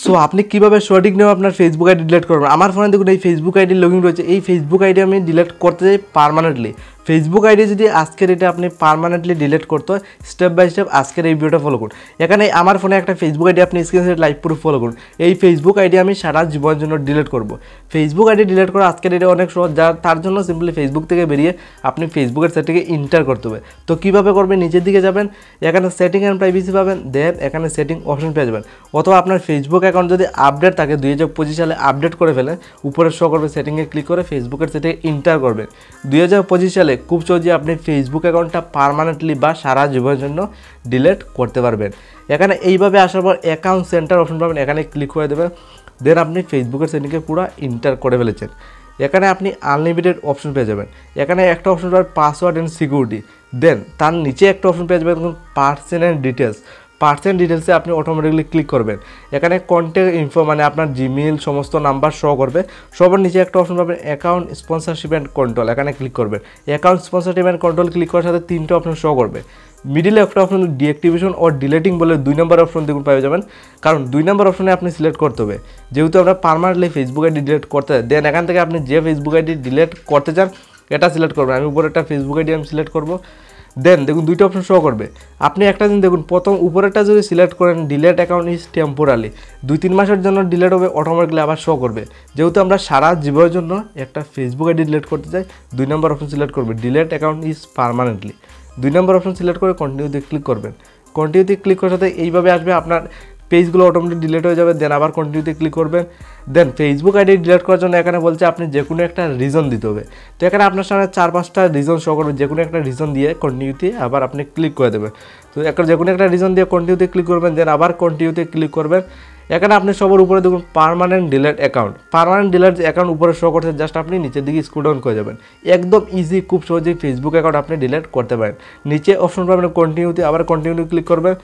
So আপনি কীভাবে সঠিকভাবে আপনার ফেসবুক আইডি ডিলিট করবেন। আমার ফোনে দেখুন এই ফেসবুক আইডি লগইন রয়েছে, এই ফেসবুক আইডি আমি ডিলিট করতে চাই পার্মানেন্টলি। ফেসবুক আইডি যদি আজকের এটা আপনি পার্মানেন্টলি ডিলিট করতে হয় স্টেপ বাই স্টেপ আজকের এই ভিডিওটা ফলো করুন। এখানে আমার ফোনে একটা ফেসবুক আইডি আপনি স্ক্রিনে লাইভ প্রুফ ফলো করুন। এই ফেসবুক আইডি আমি সারা জীবনের জন্য ডিলিট করব। ফেসবুক আইডি ডিলিট করা আজকের এটা অনেক সহজ, তার জন্য সিম্পলি ফেসবুক থেকে বেরিয়ে আপনি ফেসবুকের সেটিংয়ে এন্টার করতে হবে। তো কীভাবে করবেন, নিচের দিকে যাবেন, এখানে সেটিং অ্যান্ড প্রাইভেসি পাবেন, দেন এখানে সেটিং অপশন পেয়ে যাবেন। অথবা আপনার ফেসবুক অ্যাকাউন্ট যদি আপডেট থাকে 2025 সালে আপডেট করে ফেলেন, উপরে শো করবে সেটিংয়ে ক্লিক করে ফেসবুকের সেটিংয়ে এন্টার করবেন। 2025 সালে খুব সহজে আপনি ফেসবুক অ্যাকাউন্টটা পার্মানেন্টলি বা সারা জীবনের জন্য ডিলিট করতে পারবেন। এখানে এইভাবে আসার পর অ্যাকাউন্ট সেন্টার অপশন পাবেন, এখানে ক্লিক করে দেবেন, দেন আপনি ফেসবুকের সেটিংয়ে পুরো এন্টার করে ফেলেছেন। এখানে আপনি আনলিমিটেড অপশন পেয়ে যাবেন। এখানে একটা অপশন পাবেন পাসওয়ার্ড অ্যান্ড সিকিউরিটি, দেন তার নিচে একটা অপশন পেয়ে যাবেন পার্সন অ্যান্ড ডিটেলস। পার্সন ডিটেলসে আপনি অটোমেটিকলি ক্লিক করবেন। এখানে কন্ট্যাক্ট ইনফো মানে আপনার জিমেইল সমস্ত নাম্বার শো করবে। সবার নিচে একটা অপশন পাবেন অ্যাকাউন্ট স্পন্সরশিপ অ্যান্ড কন্ট্রোল, এখানে ক্লিক করবেন। Account sponsorship and control click করার সাথে 3টে অপশন শো করবে। মিডিলে একটা অপশন ডিঅ্যাক্টিভেশন ও ডিলেটিং বলে 2 নম্বর অপশন দেখুন পেয়ে যাবেন, কারণ 2 নম্বর অপশনে আপনি সিলেক্ট করতে হবে। যেহেতু আমরা পার্মানেন্টলি ফেসবুক আইডি ডিলিট করতে চাই, দেন এখান থেকে আপনি যে ফেসবুক আইডি ডিলিট করতে চান এটা সিলেক্ট করবেন। আমি উপরে একটা ফেসবুক আইডি আমি সিলেক্ট করবো, দেন দেখুন 2টা অপশন শো করবে। আপনি একটা দিন দেখুন প্রথম উপরেরটা যদি সিলেক্ট করেন ডিলিট অ্যাকাউন্ট ইজ টেম্পোরারি, 2-3 মাসের জন্য ডিলিট হবে, অটোমেটিকলি আবার শো করবে। যেহেতু আমরা সারা জীবনের জন্য একটা ফেসবুক আইডি ডিলিট করতে চাই, 2 নম্বর অপশন সিলেক্ট করবে delete account is permanently. 2 number option select করে কন্টিনিউতে ক্লিক করবেন। কন্টিনিউতে ক্লিক করার সাথে এইভাবে আসবে, আপনার পেজগুলো অটোমেটিক ডিলিট হয়ে যাবে। দেন আবার কন্টিনিউতে ক্লিক করবেন। দেন ফেসবুক আইডি ডিলিট করার জন্য এখানে বলছে আপনি যে কোনো একটা রিজন দিতে হবে। তো এখানে আপনার সামনে 4-5টা রিজন শো করবে, যে কোনো একটা রিজন দিয়ে কন্টিনিউতে আবার আপনি ক্লিক করে দেবেন। তো এখন যে কোনো একটা রিজন দিয়ে কন্টিনিউতে ক্লিক করবেন, দেন আবার কন্টিনিউতে ক্লিক করবেন। এখানে আপনি সবার উপরে দেখুন permanent delete account, permanent delete account উপরে শো করছে, জাস্ট আপনি নিচের দিকে স্ক্রল ডাউন করে যাবেন। একদম ইজি, খুব সহজেই ফেসবুক অ্যাকাউন্ট আপনি ডিলিট করতে পারেন। নিচে অপশন পাবেন কন্টিনিউতে, আবার কন্টিনিউ ক্লিক করবেন।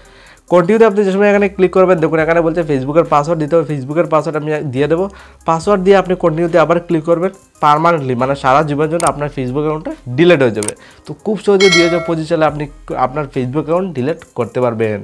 কন্টিনিউতে আপনি যে সময় এখানে ক্লিক করবেন দেখুন এখানে বলছে ফেসবুকের পাসওয়ার্ড দিতে হবে, ফেসবুকের পাসওয়ার্ড আমি দিয়ে দেবো। পাসওয়ার্ড দিয়ে আপনি কন্টিনিউতে আবার ক্লিক করবেন। পার্মানেন্টলি মানে সারা জীবনের জন্য আপনার ফেসবুক অ্যাকাউন্টটা ডিলিট হয়ে যাবে। তো খুব সহজে 2025 সালে আপনি আপনার ফেসবুক অ্যাকাউন্ট ডিলিট করতে পারবেন।